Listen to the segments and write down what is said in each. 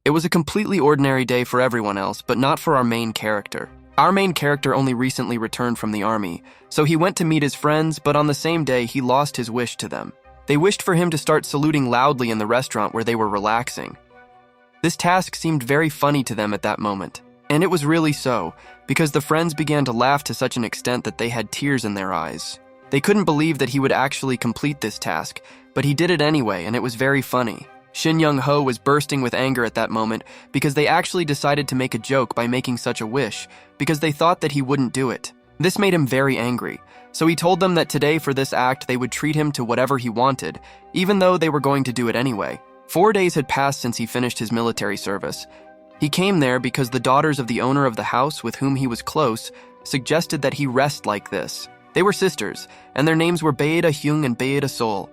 It was a completely ordinary day for everyone else, but not for our main character. Our main character only recently returned from the army, so he went to meet his friends, but on the same day, he lost his wish to them. They wished for him to start saluting loudly in the restaurant where they were relaxing. This task seemed very funny to them at that moment, and it was really so, because the friends began to laugh to such an extent that they had tears in their eyes. They couldn't believe that he would actually complete this task, but he did it anyway, and it was very funny. Shin Young-ho was bursting with anger at that moment because they actually decided to make a joke by making such a wish, because they thought that he wouldn't do it. This made him very angry, so he told them that today for this act they would treat him to whatever he wanted, even though they were going to do it anyway. 4 days had passed since he finished his military service. He came there because the daughters of the owner of the house with whom he was close suggested that he rest like this. They were sisters, and their names were Baeda Hyung and Baeda Sol.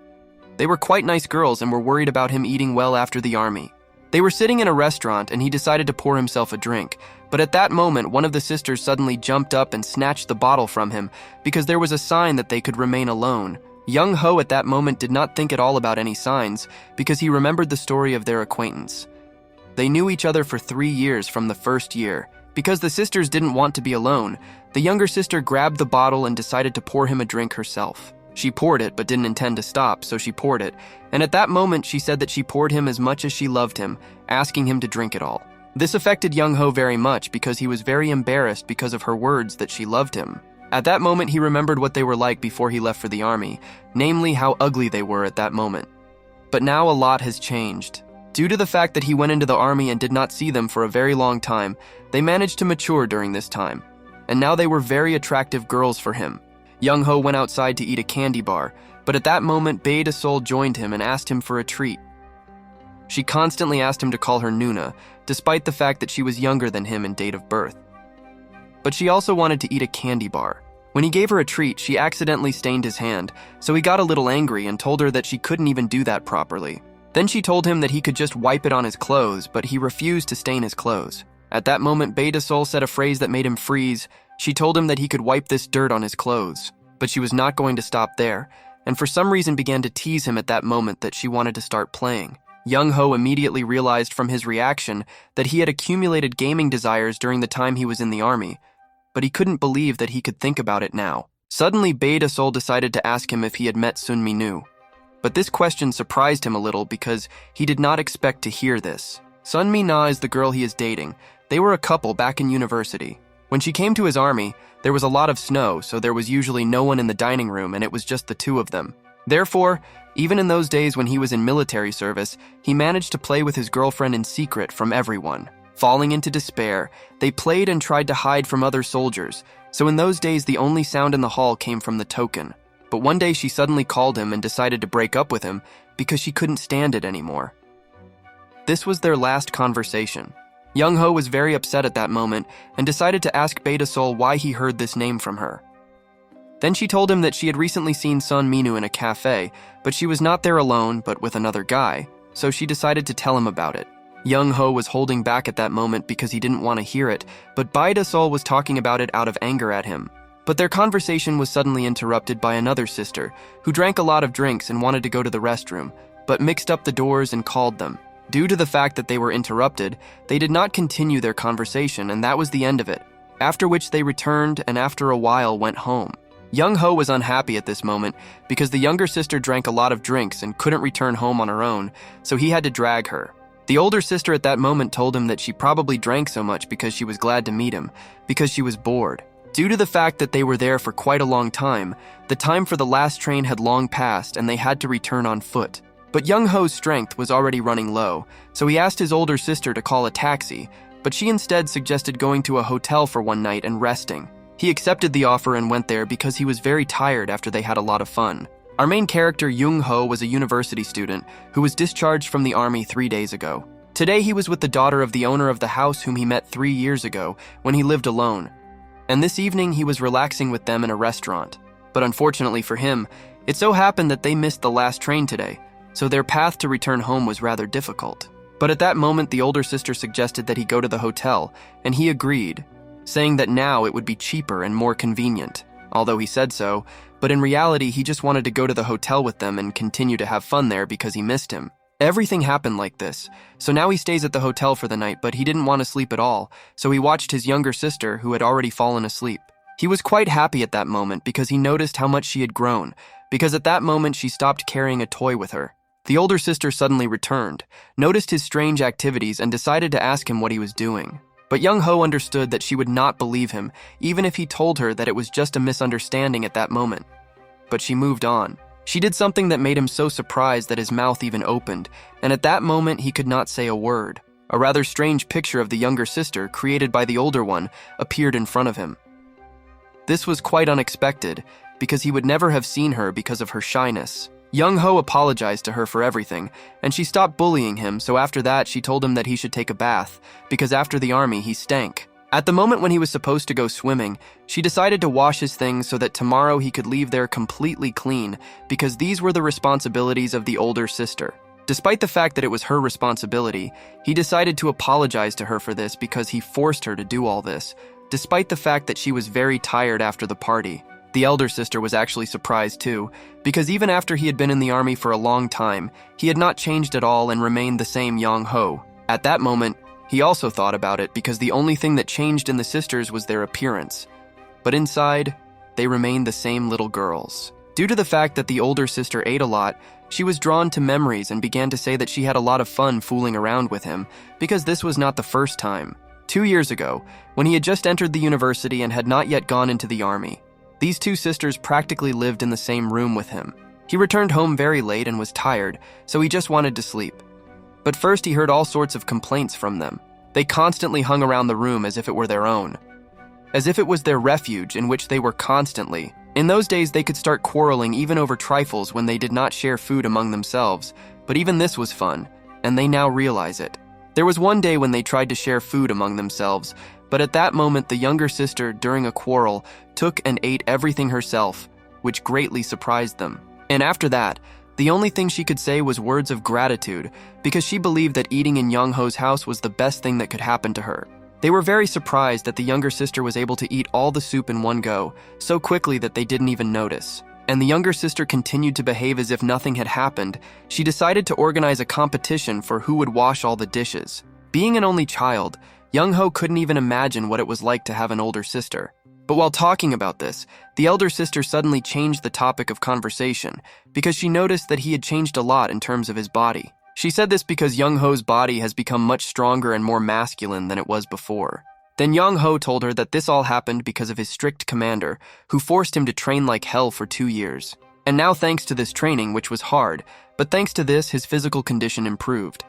They were quite nice girls and were worried about him eating well after the army. They were sitting in a restaurant and he decided to pour himself a drink, but at that moment one of the sisters suddenly jumped up and snatched the bottle from him because there was a sign that they could remain alone. Young-ho at that moment did not think at all about any signs because he remembered the story of their acquaintance. They knew each other for 3 years from the first year. Because the sisters didn't want to be alone, the younger sister grabbed the bottle and decided to pour him a drink herself. She poured it but didn't intend to stop, so she poured it, and at that moment she said that she poured him as much as she loved him, asking him to drink it all. This affected Young-ho very much because he was very embarrassed because of her words that she loved him. At that moment he remembered what they were like before he left for the army, namely how ugly they were at that moment. But now a lot has changed. Due to the fact that he went into the army and did not see them for a very long time, they managed to mature during this time, and now they were very attractive girls for him. Young-ho went outside to eat a candy bar, but at that moment Baeda Sol joined him and asked him for a treat. She constantly asked him to call her Nuna, despite the fact that she was younger than him in date of birth. But she also wanted to eat a candy bar. When he gave her a treat, she accidentally stained his hand, so he got a little angry and told her that she couldn't even do that properly. Then she told him that he could just wipe it on his clothes, but he refused to stain his clothes. At that moment, Baeda Sol said a phrase that made him freeze. She told him that he could wipe this dirt on his clothes, but she was not going to stop there, and for some reason began to tease him at that moment that she wanted to start playing. Young-ho immediately realized from his reaction that he had accumulated gaming desires during the time he was in the army, but he couldn't believe that he could think about it now. Suddenly, Baeda Sol decided to ask him if he had met Sun Mi-nu. But this question surprised him a little because he did not expect to hear this. Sun Mi-na is the girl he is dating. They were a couple back in university. When she came to his army, there was a lot of snow, so there was usually no one in the dining room and it was just the two of them. Therefore, even in those days when he was in military service, he managed to play with his girlfriend in secret from everyone. Falling into despair, they played and tried to hide from other soldiers, so in those days the only sound in the hall came from the token. But one day she suddenly called him and decided to break up with him because she couldn't stand it anymore. This was their last conversation. Young-ho was very upset at that moment and decided to ask Baeda Sol why he heard this name from her. Then she told him that she had recently seen Sun Mi-nu in a cafe, but she was not there alone but with another guy, so she decided to tell him about it. Young-ho was holding back at that moment because he didn't want to hear it, but Baeda Sol was talking about it out of anger at him. But their conversation was suddenly interrupted by another sister, who drank a lot of drinks and wanted to go to the restroom, but mixed up the doors and called them. Due to the fact that they were interrupted, they did not continue their conversation, and that was the end of it, after which they returned and after a while went home. Young-ho was unhappy at this moment because the younger sister drank a lot of drinks and couldn't return home on her own, so he had to drag her. The older sister at that moment told him that she probably drank so much because she was glad to meet him, because she was bored. Due to the fact that they were there for quite a long time, the time for the last train had long passed and they had to return on foot. But Young-ho's strength was already running low, so he asked his older sister to call a taxi, but she instead suggested going to a hotel for one night and resting. He accepted the offer and went there because he was very tired after they had a lot of fun. Our main character, Young-ho, was a university student who was discharged from the army 3 days ago. Today he was with the daughter of the owner of the house whom he met 3 years ago when he lived alone. And this evening he was relaxing with them in a restaurant. But unfortunately for him, it so happened that they missed the last train today, so their path to return home was rather difficult. But at that moment the older sister suggested that he go to the hotel, and he agreed, saying that now it would be cheaper and more convenient, although he said so, but in reality he just wanted to go to the hotel with them and continue to have fun there because he missed him. Everything happened like this, so now he stays at the hotel for the night, but he didn't want to sleep at all, so he watched his younger sister, who had already fallen asleep. He was quite happy at that moment because he noticed how much she had grown, because at that moment she stopped carrying a toy with her. The older sister suddenly returned, noticed his strange activities, and decided to ask him what he was doing. But Young Ho understood that she would not believe him, even if he told her that it was just a misunderstanding at that moment. But she moved on. She did something that made him so surprised that his mouth even opened, and at that moment he could not say a word. A rather strange picture of the younger sister, created by the older one, appeared in front of him. This was quite unexpected, because he would never have seen her because of her shyness. Young Ho apologized to her for everything, and she stopped bullying him, so after that she told him that he should take a bath, because after the army he stank. At the moment when he was supposed to go swimming, she decided to wash his things so that tomorrow he could leave there completely clean, because these were the responsibilities of the older sister. Despite the fact that it was her responsibility, he decided to apologize to her for this because he forced her to do all this, despite the fact that she was very tired after the party. The elder sister was actually surprised too, because even after he had been in the army for a long time, he had not changed at all and remained the same Young Ho. At that moment, he also thought about it because the only thing that changed in the sisters was their appearance. But inside, they remained the same little girls. Due to the fact that the older sister ate a lot, she was drawn to memories and began to say that she had a lot of fun fooling around with him, because this was not the first time. 2 years ago, when he had just entered the university and had not yet gone into the army, these two sisters practically lived in the same room with him. He returned home very late and was tired, so he just wanted to sleep. But first he heard all sorts of complaints from them. They constantly hung around the room as if it were their own, as if it was their refuge in which they were constantly. In those days they could start quarreling even over trifles when they did not share food among themselves, but even this was fun, and they now realize it. There was one day when they tried to share food among themselves, but at that moment the younger sister, during a quarrel, took and ate everything herself, which greatly surprised them. And after that, the only thing she could say was words of gratitude, because she believed that eating in Young Ho's house was the best thing that could happen to her. They were very surprised that the younger sister was able to eat all the soup in one go, so quickly that they didn't even notice. And the younger sister continued to behave as if nothing had happened. She decided to organize a competition for who would wash all the dishes. Being an only child, Young Ho couldn't even imagine what it was like to have an older sister. But while talking about this, the elder sister suddenly changed the topic of conversation because she noticed that he had changed a lot in terms of his body. She said this because Young Ho's body has become much stronger and more masculine than it was before. Then Young Ho told her that this all happened because of his strict commander, who forced him to train like hell for 2 years. And now thanks to this training, which was hard, but thanks to this, his physical condition improved.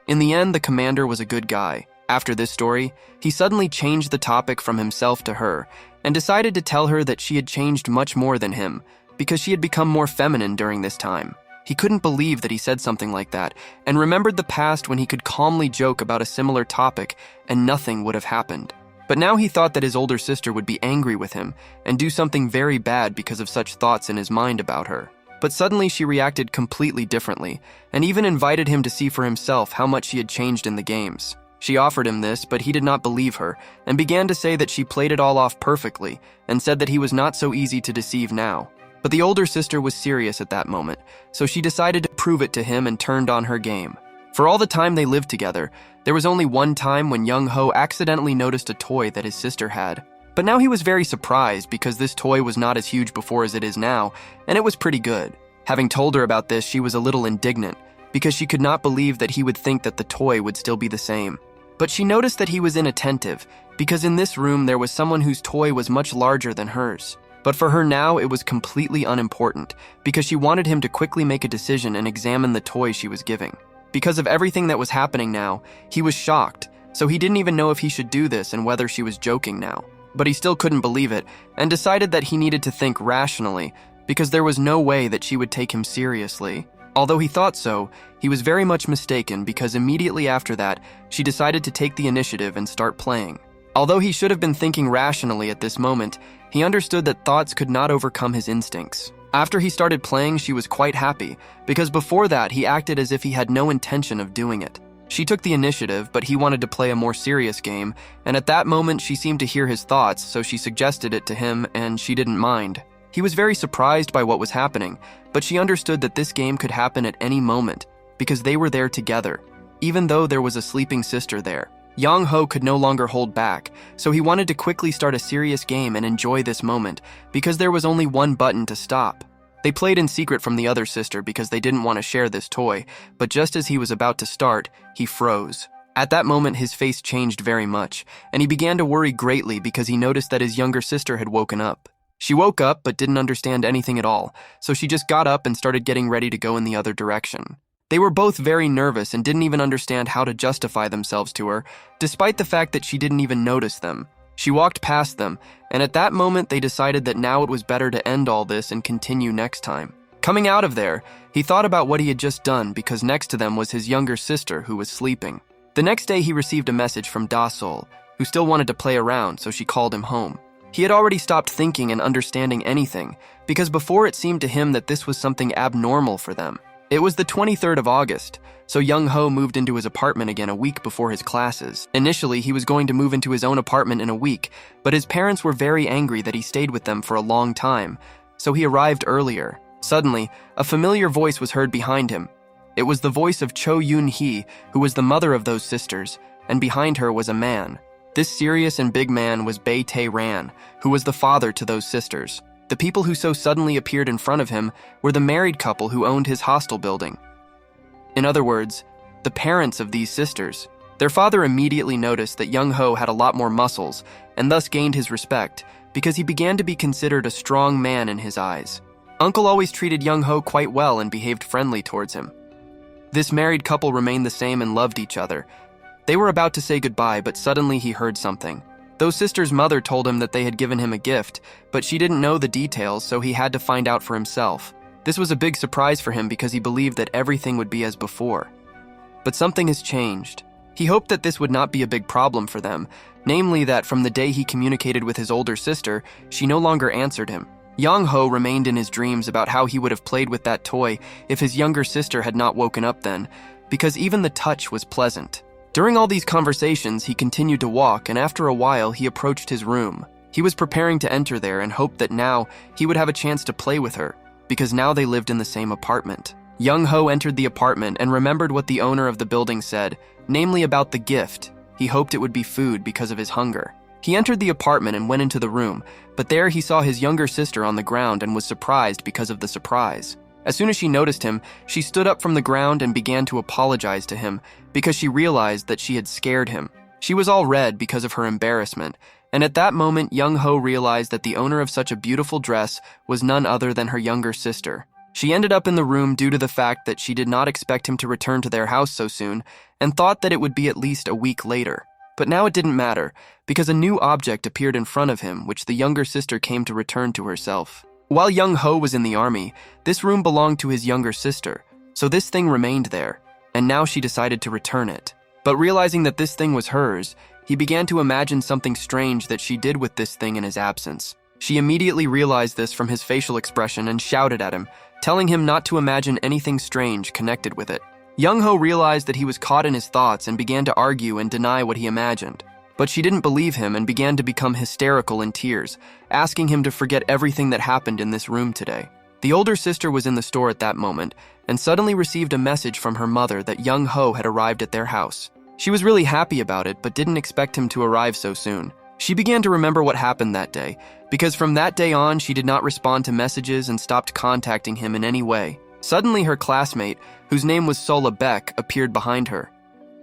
In the end, the commander was a good guy. After this story, he suddenly changed the topic from himself to her, and decided to tell her that she had changed much more than him, because she had become more feminine during this time. He couldn't believe that he said something like that, and remembered the past when he could calmly joke about a similar topic and nothing would have happened. But now he thought that his older sister would be angry with him and do something very bad because of such thoughts in his mind about her. But suddenly she reacted completely differently, and even invited him to see for himself how much she had changed in the games. She offered him this, but he did not believe her, and began to say that she played it all off perfectly, and said that he was not so easy to deceive now. But the older sister was serious at that moment, so she decided to prove it to him and turned on her game. For all the time they lived together, there was only one time when Young Ho accidentally noticed a toy that his sister had. But now he was very surprised because this toy was not as huge before as it is now, and it was pretty good. Having told her about this, she was a little indignant, because she could not believe that he would think that the toy would still be the same. But she noticed that he was inattentive, because in this room there was someone whose toy was much larger than hers. But for her now, it was completely unimportant, because she wanted him to quickly make a decision and examine the toy she was giving. Because of everything that was happening now, he was shocked, so he didn't even know if he should do this and whether she was joking now. But he still couldn't believe it, and decided that he needed to think rationally, because there was no way that she would take him seriously. Although he thought so, he was very much mistaken, because immediately after that, she decided to take the initiative and start playing. Although he should have been thinking rationally at this moment, he understood that thoughts could not overcome his instincts. After he started playing, she was quite happy, because before that he acted as if he had no intention of doing it. She took the initiative, but he wanted to play a more serious game, and at that moment she seemed to hear his thoughts, so she suggested it to him, and she didn't mind. He was very surprised by what was happening, but she understood that this game could happen at any moment, because they were there together, even though there was a sleeping sister there. Young Ho could no longer hold back, so he wanted to quickly start a serious game and enjoy this moment because there was only one button to stop. They played in secret from the other sister because they didn't want to share this toy, but just as he was about to start, he froze. At that moment, his face changed very much, and he began to worry greatly because he noticed that his younger sister had woken up. She woke up but didn't understand anything at all, so she just got up and started getting ready to go in the other direction. They were both very nervous and didn't even understand how to justify themselves to her, despite the fact that she didn't even notice them. She walked past them, and at that moment they decided that now it was better to end all this and continue next time. Coming out of there, he thought about what he had just done because next to them was his younger sister who was sleeping. The next day he received a message from Da Sol, who still wanted to play around, so she called him home. He had already stopped thinking and understanding anything, because before it seemed to him that this was something abnormal for them. It was the 23rd of August, so Young Ho moved into his apartment again a week before his classes. Initially, he was going to move into his own apartment in a week, but his parents were very angry that he stayed with them for a long time, so he arrived earlier. Suddenly, a familiar voice was heard behind him. It was the voice of Cho Yoon-hee, who was the mother of those sisters, and behind her was a man. This serious and big man was Bae Tae-ran, who was the father to those sisters. The people who so suddenly appeared in front of him were the married couple who owned his hostel building. In other words, the parents of these sisters. Their father immediately noticed that Young Ho had a lot more muscles, and thus gained his respect, because he began to be considered a strong man in his eyes. Uncle always treated Young Ho quite well and behaved friendly towards him. This married couple remained the same and loved each other. They were about to say goodbye, but suddenly he heard something. Those sisters' mother told him that they had given him a gift, but she didn't know the details, so he had to find out for himself. This was a big surprise for him because he believed that everything would be as before. But something has changed. He hoped that this would not be a big problem for them, namely that from the day he communicated with his older sister, she no longer answered him. Young Ho remained in his dreams about how he would have played with that toy if his younger sister had not woken up then, because even the touch was pleasant. During all these conversations, he continued to walk, and after a while, he approached his room. He was preparing to enter there and hoped that now he would have a chance to play with her, because now they lived in the same apartment. Young Ho entered the apartment and remembered what the owner of the building said, namely about the gift. He hoped it would be food because of his hunger. He entered the apartment and went into the room, but there he saw his younger sister on the ground and was surprised because of the surprise. As soon as she noticed him, she stood up from the ground and began to apologize to him because she realized that she had scared him. She was all red because of her embarrassment, and at that moment Young Ho realized that the owner of such a beautiful dress was none other than her younger sister. She ended up in the room due to the fact that she did not expect him to return to their house so soon and thought that it would be at least a week later. But now it didn't matter, because a new object appeared in front of him which the younger sister came to return to herself. While Young Ho was in the army, this room belonged to his younger sister, so this thing remained there, and now she decided to return it. But realizing that this thing was hers, he began to imagine something strange that she did with this thing in his absence. She immediately realized this from his facial expression and shouted at him, telling him not to imagine anything strange connected with it. Young Ho realized that he was caught in his thoughts and began to argue and deny what he imagined. But she didn't believe him and began to become hysterical in tears, asking him to forget everything that happened in this room today. The older sister was in the store at that moment and suddenly received a message from her mother that Young Ho had arrived at their house. She was really happy about it but didn't expect him to arrive so soon. She began to remember what happened that day, because from that day on she did not respond to messages and stopped contacting him in any way. Suddenly her classmate, whose name was Sola Beck, appeared behind her.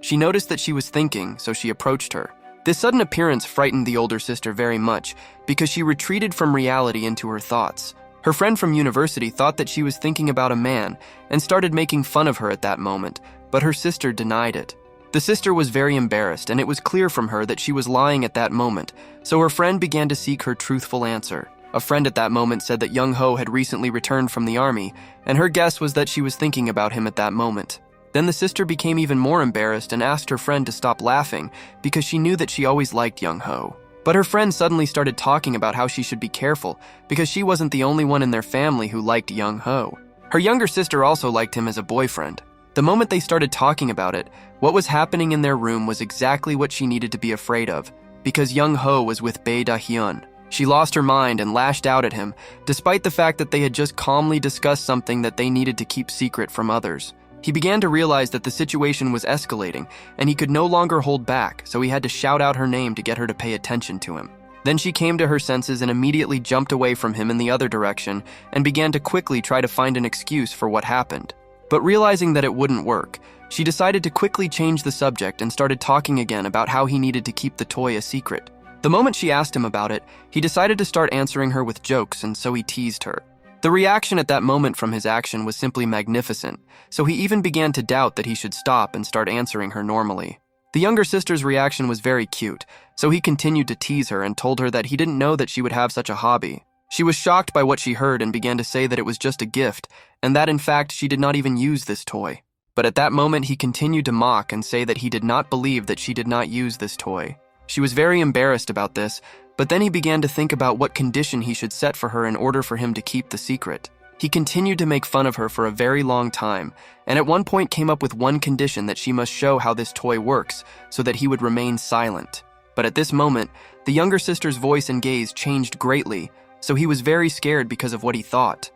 She noticed that she was thinking, so she approached her. This sudden appearance frightened the older sister very much because she retreated from reality into her thoughts. Her friend from university thought that she was thinking about a man and started making fun of her at that moment, but her sister denied it. The sister was very embarrassed, and it was clear from her that she was lying at that moment, so her friend began to seek her truthful answer. A friend at that moment said that Young Ho had recently returned from the army, and her guess was that she was thinking about him at that moment. Then the sister became even more embarrassed and asked her friend to stop laughing because she knew that she always liked Young Ho. But her friend suddenly started talking about how she should be careful because she wasn't the only one in their family who liked Young Ho. Her younger sister also liked him as a boyfriend. The moment they started talking about it, what was happening in their room was exactly what she needed to be afraid of, because Young Ho was with Bae Da-hyun. She lost her mind and lashed out at him, despite the fact that they had just calmly discussed something that they needed to keep secret from others. He began to realize that the situation was escalating, and he could no longer hold back, so he had to shout out her name to get her to pay attention to him. Then she came to her senses and immediately jumped away from him in the other direction and began to quickly try to find an excuse for what happened. But realizing that it wouldn't work, she decided to quickly change the subject and started talking again about how he needed to keep the toy a secret. The moment she asked him about it, he decided to start answering her with jokes, and so he teased her. The reaction at that moment from his action was simply magnificent, so he even began to doubt that he should stop and start answering her normally. The younger sister's reaction was very cute, so he continued to tease her and told her that he didn't know that she would have such a hobby. She was shocked by what she heard and began to say that it was just a gift, and that in fact she did not even use this toy. But at that moment he continued to mock and say that he did not believe that she did not use this toy. She was very embarrassed about this, but then he began to think about what condition he should set for her in order for him to keep the secret. He continued to make fun of her for a very long time, and at one point came up with one condition that she must show how this toy works so that he would remain silent. But at this moment, the younger sister's voice and gaze changed greatly, so he was very scared because of what he thought.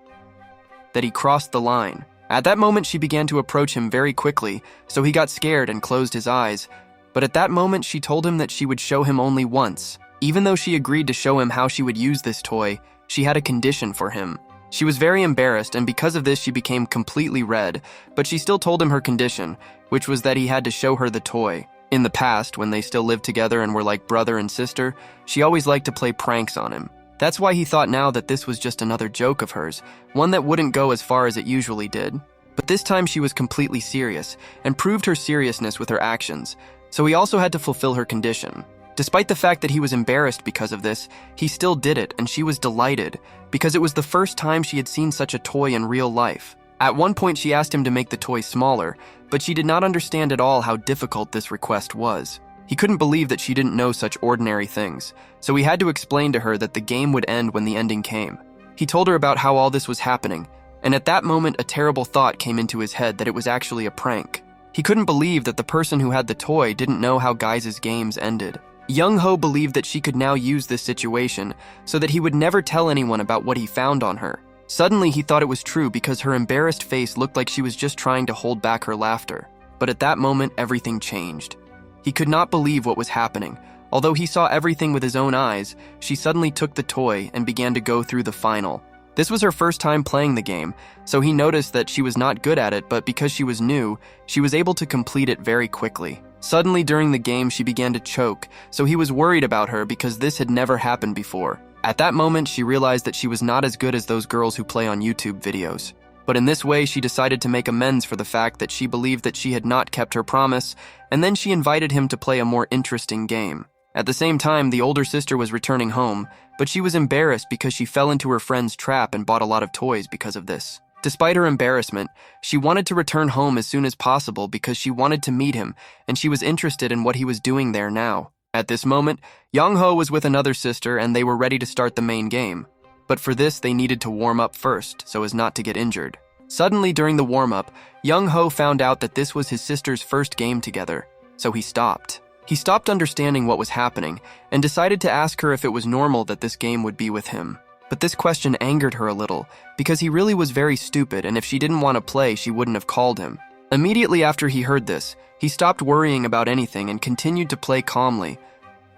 That he crossed the line. At that moment, she began to approach him very quickly, so he got scared and closed his eyes. But at that moment, she told him that she would show him only once. Even though she agreed to show him how she would use this toy, she had a condition for him. She was very embarrassed, and because of this she became completely red, but she still told him her condition, which was that he had to show her the toy. In the past, when they still lived together and were like brother and sister, she always liked to play pranks on him. That's why he thought now that this was just another joke of hers, one that wouldn't go as far as it usually did. But this time she was completely serious, and proved her seriousness with her actions, so he also had to fulfill her condition. Despite the fact that he was embarrassed because of this, he still did it, and she was delighted, because it was the first time she had seen such a toy in real life. At one point she asked him to make the toy smaller, but she did not understand at all how difficult this request was. He couldn't believe that she didn't know such ordinary things, so he had to explain to her that the game would end when the ending came. He told her about how all this was happening, and at that moment a terrible thought came into his head that it was actually a prank. He couldn't believe that the person who had the toy didn't know how guys' games ended. Young-ho believed that she could now use this situation so that he would never tell anyone about what he found on her. Suddenly he thought it was true because her embarrassed face looked like she was just trying to hold back her laughter. But at that moment everything changed. He could not believe what was happening. Although he saw everything with his own eyes, she suddenly took the toy and began to go through the final. This was her first time playing the game, so he noticed that she was not good at it, but because she was new, she was able to complete it very quickly. Suddenly during the game she began to choke, so he was worried about her because this had never happened before. At that moment she realized that she was not as good as those girls who play on YouTube videos. But in this way she decided to make amends for the fact that she believed that she had not kept her promise, and then she invited him to play a more interesting game. At the same time, the older sister was returning home, but she was embarrassed because she fell into her friend's trap and bought a lot of toys because of this. Despite her embarrassment, she wanted to return home as soon as possible because she wanted to meet him, and she was interested in what he was doing there now. At this moment, Young-ho was with another sister and they were ready to start the main game. But for this, they needed to warm up first, so as not to get injured. Suddenly, during the warm-up, Young-ho found out that this was his sister's first game together, so he stopped. He stopped understanding what was happening and decided to ask her if it was normal that this game would be with him. But this question angered her a little, because he really was very stupid, and if she didn't want to play, she wouldn't have called him. Immediately after he heard this, he stopped worrying about anything and continued to play calmly.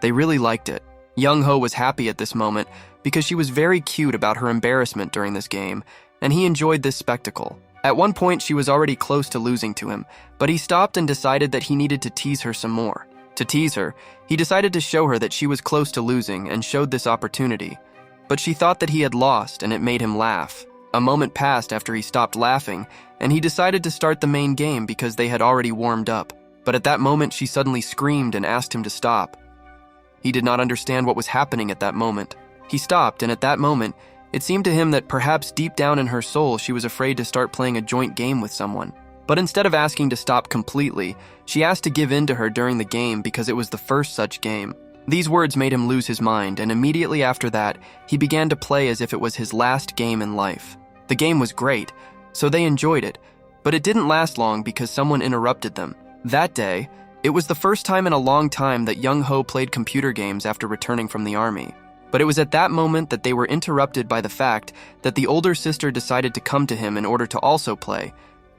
They really liked it. Young-ho was happy at this moment because she was very cute about her embarrassment during this game, and he enjoyed this spectacle. At one point, she was already close to losing to him, but he stopped and decided that he needed to tease her some more. To tease her, he decided to show her that she was close to losing and showed this opportunity. But she thought that he had lost, and it made him laugh. A moment passed after he stopped laughing, and he decided to start the main game because they had already warmed up. But at that moment, she suddenly screamed and asked him to stop. He did not understand what was happening at that moment. He stopped, and at that moment, it seemed to him that perhaps deep down in her soul, she was afraid to start playing a joint game with someone. But instead of asking to stop completely, she asked to give in to her during the game because it was the first such game. These words made him lose his mind, and immediately after that, he began to play as if it was his last game in life. The game was great, so they enjoyed it, but it didn't last long because someone interrupted them. That day, it was the first time in a long time that Young-ho played computer games after returning from the army. But it was at that moment that they were interrupted by the fact that the older sister decided to come to him in order to also play,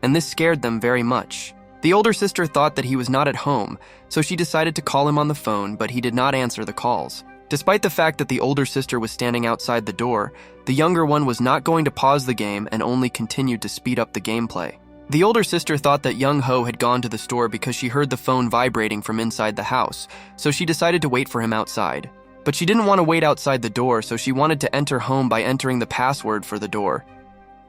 and this scared them very much. The older sister thought that he was not at home, so she decided to call him on the phone, but he did not answer the calls. Despite the fact that the older sister was standing outside the door, the younger one was not going to pause the game and only continued to speed up the gameplay. The older sister thought that young Ho had gone to the store because she heard the phone vibrating from inside the house, so she decided to wait for him outside. But she didn't want to wait outside the door, so she wanted to enter home by entering the password for the door.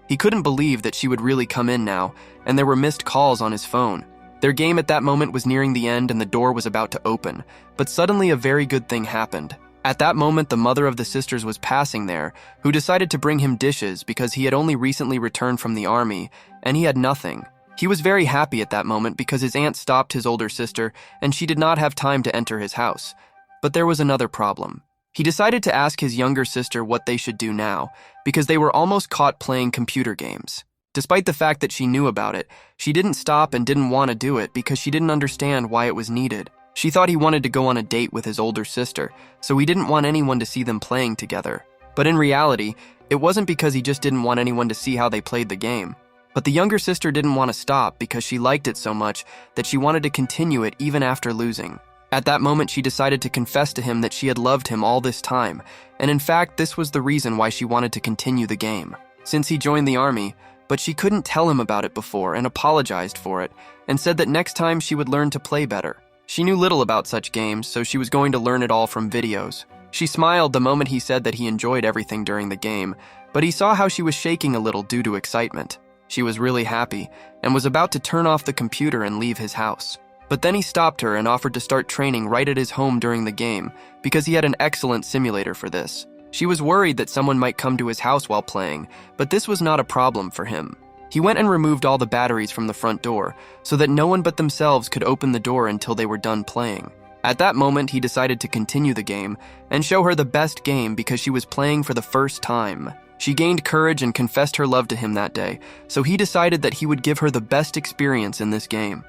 He couldn't believe that she would really come in now, and there were missed calls on his phone. Their game at that moment was nearing the end and the door was about to open, but suddenly a very good thing happened. At that moment, the mother of the sisters was passing there, who decided to bring him dishes because he had only recently returned from the army, and he had nothing. He was very happy at that moment because his aunt stopped his older sister, and she did not have time to enter his house. But there was another problem. He decided to ask his younger sister what they should do now, because they were almost caught playing computer games. Despite the fact that she knew about it, she didn't stop and didn't want to do it because she didn't understand why it was needed. She thought he wanted to go on a date with his older sister, so he didn't want anyone to see them playing together. But in reality, it wasn't because he just didn't want anyone to see how they played the game. But the younger sister didn't want to stop because she liked it so much that she wanted to continue it even after losing. At that moment, she decided to confess to him that she had loved him all this time, and in fact, this was the reason why she wanted to continue the game. Since he joined the army, but she couldn't tell him about it before and apologized for it, and said that next time she would learn to play better. She knew little about such games, so she was going to learn it all from videos. She smiled the moment he said that he enjoyed everything during the game, but he saw how she was shaking a little due to excitement. She was really happy, and was about to turn off the computer and leave his house. But then he stopped her and offered to start training right at his home during the game, because he had an excellent simulator for this. She was worried that someone might come to his house while playing, but this was not a problem for him. He went and removed all the batteries from the front door, so that no one but themselves could open the door until they were done playing. At that moment, he decided to continue the game and show her the best game because she was playing for the first time. She gained courage and confessed her love to him that day, so he decided that he would give her the best experience in this game.